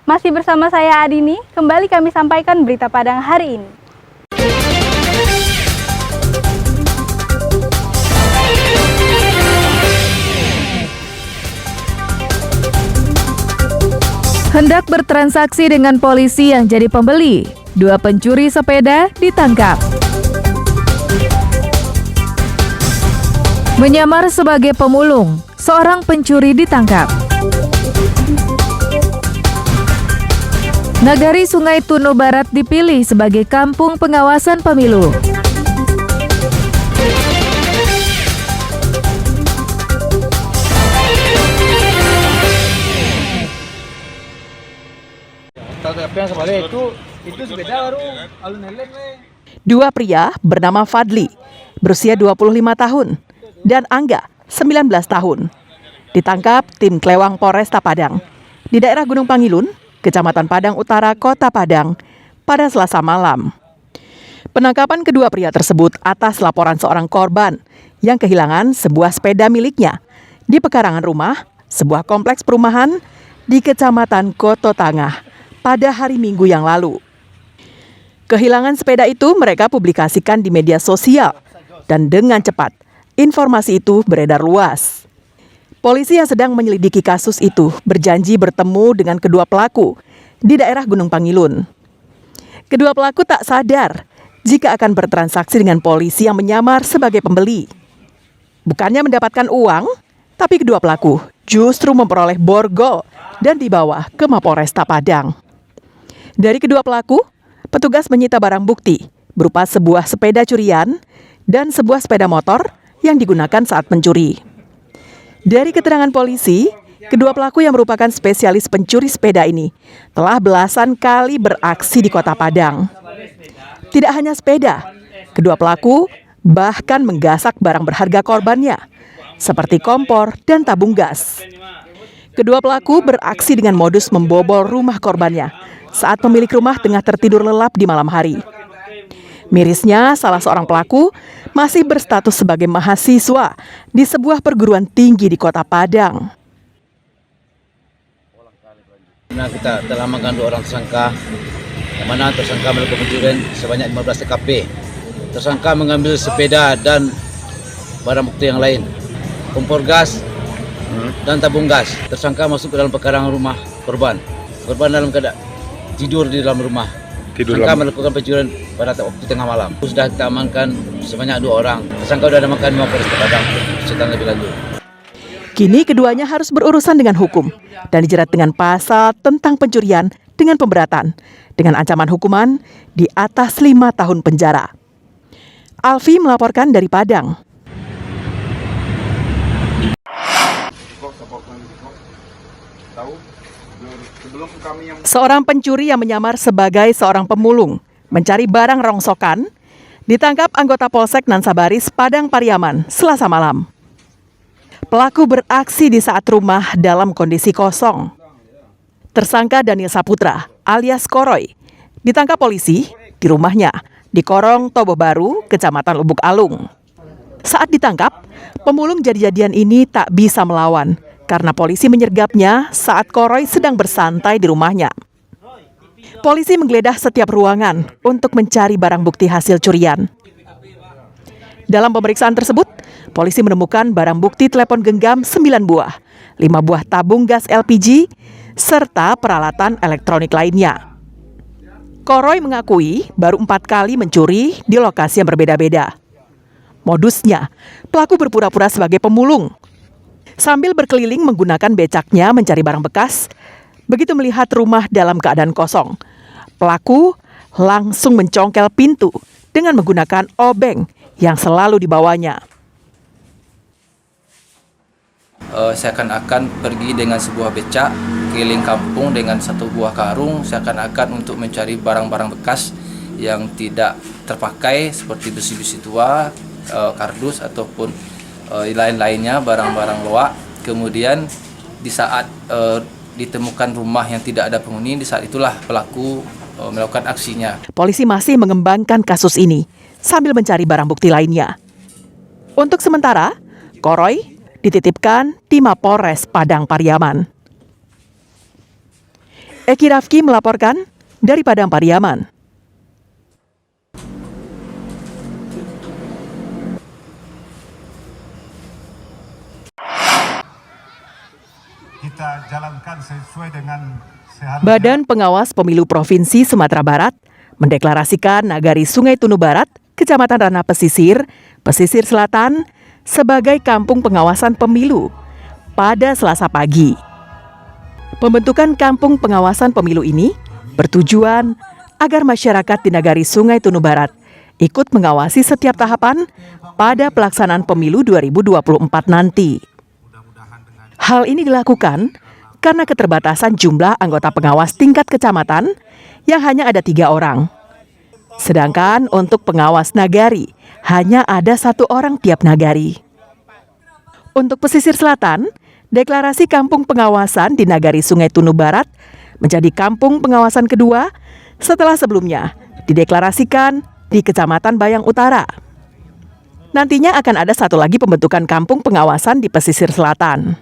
Masih bersama saya Adini, kembali kami sampaikan berita Padang hari ini. Hendak bertransaksi dengan polisi yang jadi pembeli, 2 pencuri sepeda ditangkap. Menyamar sebagai pemulung, seorang pencuri ditangkap. Nagari Sungai Tunu Barat dipilih sebagai kampung pengawasan pemilu. Dua pria bernama Fadli, berusia 25 tahun, dan Angga, 19 tahun, ditangkap tim Klewang Polresta Padang di daerah Gunung Pangilun, Kecamatan Padang Utara, Kota Padang, pada Selasa malam. Penangkapan kedua pria tersebut atas laporan seorang korban yang kehilangan sebuah sepeda miliknya di pekarangan rumah sebuah kompleks perumahan di Kecamatan Koto Tangah pada hari Minggu yang lalu. Kehilangan sepeda itu mereka publikasikan di media sosial dan dengan cepat informasi itu beredar luas. Polisi yang sedang menyelidiki kasus itu berjanji bertemu dengan kedua pelaku di daerah Gunung Pangilun. Kedua pelaku tak sadar jika akan bertransaksi dengan polisi yang menyamar sebagai pembeli. Bukannya mendapatkan uang, tapi kedua pelaku justru memperoleh borgol dan dibawa ke Mapolresta Padang. Dari kedua pelaku, petugas menyita barang bukti berupa sebuah sepeda curian dan sebuah sepeda motor yang digunakan saat mencuri. Dari keterangan polisi, kedua pelaku yang merupakan spesialis pencuri sepeda ini telah belasan kali beraksi di Kota Padang. Tidak hanya sepeda, kedua pelaku bahkan menggasak barang berharga korbannya, seperti kompor dan tabung gas. Kedua pelaku beraksi dengan modus membobol rumah korbannya saat pemilik rumah tengah tertidur lelap di malam hari. Mirisnya, salah seorang pelaku masih berstatus sebagai mahasiswa di sebuah perguruan tinggi di Kota Padang. Nah, kita telah mengamankan 2 orang tersangka, yang mana tersangka melakukan pencurian sebanyak 15 TKP. Tersangka mengambil sepeda dan barang bukti yang lain, kompor gas dan tabung gas. Tersangka masuk ke dalam pekarangan rumah korban. Korban dalam keadaan tidur di dalam rumah. Tersangka melakukan pencurian pada waktu tengah malam. Sudah kita amankan sebanyak 2 orang. Tersangka sudah diamankan di Mapolresta Padang untuk penyidikan lebih lanjut. Kini keduanya harus berurusan dengan hukum dan dijerat dengan pasal tentang pencurian dengan pemberatan dengan ancaman hukuman di atas 5 tahun penjara. Alfi melaporkan dari Padang. Seorang pencuri yang menyamar sebagai seorang pemulung mencari barang rongsokan ditangkap anggota Polsek Nansabaris Padang Pariaman Selasa malam. Pelaku beraksi di saat rumah dalam kondisi kosong. Tersangka Daniel Saputra alias Koroy ditangkap polisi di rumahnya di Korong Tobo Baru, Kecamatan Lubuk Alung. Saat ditangkap, pemulung jadi-jadian ini tak bisa melawan karena polisi menyergapnya saat Koroy sedang bersantai di rumahnya. Polisi menggeledah setiap ruangan untuk mencari barang bukti hasil curian. Dalam pemeriksaan tersebut, polisi menemukan barang bukti telepon genggam 9 buah, 5 buah tabung gas LPG, serta peralatan elektronik lainnya. Koroy mengakui baru 4 kali mencuri di lokasi yang berbeda-beda. Modusnya, pelaku berpura-pura sebagai pemulung. Sambil berkeliling menggunakan becaknya mencari barang bekas, begitu melihat rumah dalam keadaan kosong, pelaku langsung mencongkel pintu dengan menggunakan obeng yang selalu dibawanya. Seakan-akan pergi dengan sebuah becak keliling kampung dengan 1 buah karung, seakan-akan untuk mencari barang-barang bekas yang tidak terpakai seperti besi-besi tua, kardus ataupun lain-lainnya, barang-barang loak. Kemudian di saat ditemukan rumah yang tidak ada penghuni, di saat itulah pelaku melakukan aksinya. Polisi masih mengembangkan kasus ini sambil mencari barang bukti lainnya. Untuk sementara, Koroy dititipkan di Mapolres Padang Pariaman. Eki Rafki melaporkan dari Padang Pariaman. Kita jalankan sesuai dengan seharusnya. Badan Pengawas Pemilu Provinsi Sumatera Barat mendeklarasikan Nagari Sungai Tunu Barat, Kecamatan Ranah Pesisir, Pesisir Selatan sebagai Kampung Pengawasan Pemilu pada Selasa pagi. Pembentukan Kampung Pengawasan Pemilu ini bertujuan agar masyarakat di Nagari Sungai Tunu Barat ikut mengawasi setiap tahapan pada pelaksanaan pemilu 2024 nanti. Hal ini dilakukan karena keterbatasan jumlah anggota pengawas tingkat kecamatan yang hanya ada 3 orang. Sedangkan untuk pengawas nagari, hanya ada 1 orang tiap nagari. Untuk pesisir selatan, deklarasi kampung pengawasan di Nagari Sungai Tunu Barat menjadi kampung pengawasan kedua setelah sebelumnya dideklarasikan di Kecamatan Bayang Utara. Nantinya akan ada 1 lagi pembentukan kampung pengawasan di pesisir selatan.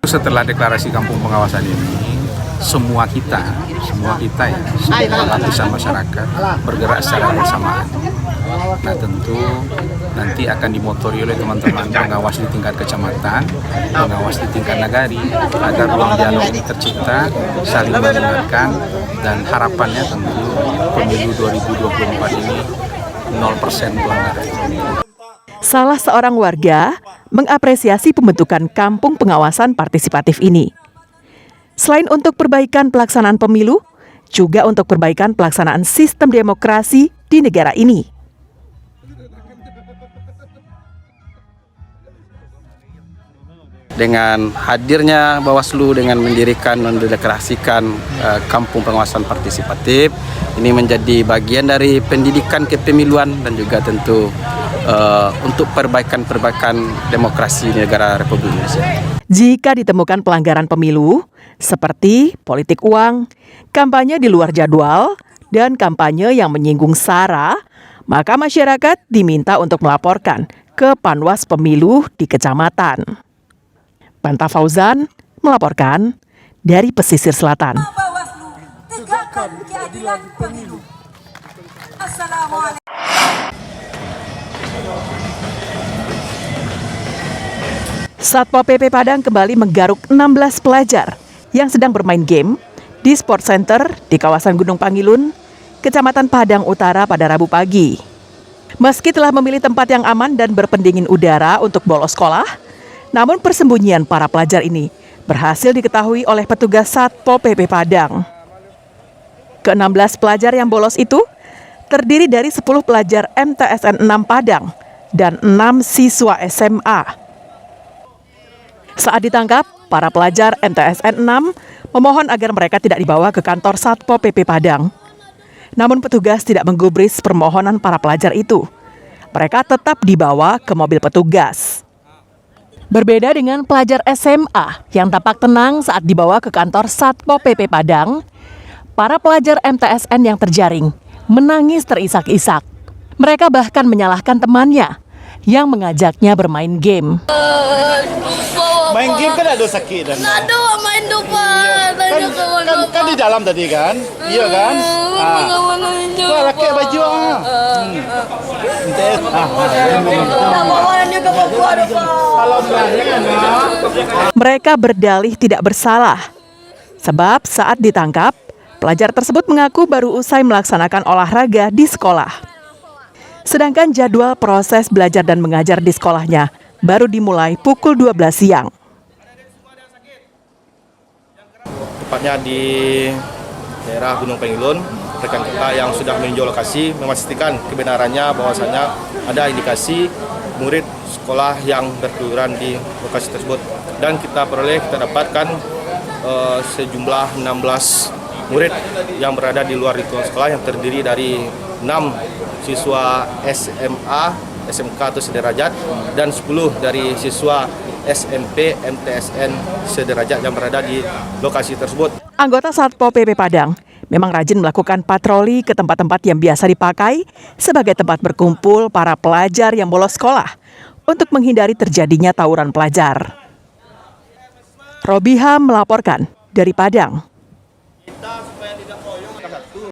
Setelah deklarasi kampung pengawasan ini, semua kita ya, semua lapisan masyarakat bergerak secara bersamaan. Nah tentu nanti akan dimotori oleh teman-teman pengawas di tingkat kecamatan, pengawas di tingkat nagari, agar ruang dialog ini tercipta, saling mengingatkan, dan harapannya tentu pemilu 2024 ini 0% pelanggaran. Salah seorang warga mengapresiasi pembentukan kampung pengawasan partisipatif ini. Selain untuk perbaikan pelaksanaan pemilu, juga untuk perbaikan pelaksanaan sistem demokrasi di negara ini. Dengan hadirnya Bawaslu dengan mendeklarasikan kampung pengawasan partisipatif, ini menjadi bagian dari pendidikan kepemiluan dan juga tentu untuk perbaikan demokrasi di negara Republik Indonesia. Jika ditemukan pelanggaran pemilu, seperti politik uang, kampanye di luar jadwal, dan kampanye yang menyinggung SARA, maka masyarakat diminta untuk melaporkan ke Panwas Pemilu di kecamatan. Panta Fauzan melaporkan dari pesisir selatan. Bawaslu, tegakkan keadilan pemilu. Assalamualaikum. Satpol PP Padang kembali menggaruk 16 pelajar yang sedang bermain game di Sport Center di kawasan Gunung Pangilun, Kecamatan Padang Utara pada Rabu pagi. Meski telah memilih tempat yang aman dan berpendingin udara untuk bolos sekolah, namun persembunyian para pelajar ini berhasil diketahui oleh petugas Satpol PP Padang. Ke-16 pelajar yang bolos itu terdiri dari 10 pelajar MTSN 6 Padang dan 6 siswa SMA. Saat ditangkap, para pelajar MTSN 6 memohon agar mereka tidak dibawa ke kantor Satpol PP Padang. Namun petugas tidak menggubris permohonan para pelajar itu. Mereka tetap dibawa ke mobil petugas. Berbeda dengan pelajar SMA yang tampak tenang saat dibawa ke kantor Satpol PP Padang, para pelajar MTSN yang terjaring menangis terisak-isak. Mereka bahkan menyalahkan temannya yang mengajaknya bermain game. Main game kan ada sakit dan. Ada main depan. Kan di dalam tadi kan? Iya kan? Tuh laki baju Mereka berdalih tidak bersalah. Sebab saat ditangkap, pelajar tersebut mengaku baru usai melaksanakan olahraga di sekolah. Sedangkan jadwal proses belajar dan mengajar di sekolahnya baru dimulai pukul 12 siang. Tepatnya di daerah Gunung Pangilun, rekan kita yang sudah meninjau lokasi memastikan kebenarannya bahwasanya ada indikasi murid sekolah yang berkeluyuran di lokasi tersebut. Dan kita dapatkan sejumlah 16 murid yang berada di luar lingkungan sekolah yang terdiri dari 6 siswa SMA, SMK atau sederajat, dan 10 dari siswa SMP MTSN sederajat yang berada di lokasi tersebut. Anggota Satpol PP Padang memang rajin melakukan patroli ke tempat-tempat yang biasa dipakai sebagai tempat berkumpul para pelajar yang bolos sekolah untuk menghindari terjadinya tawuran pelajar. Robiham melaporkan dari Padang.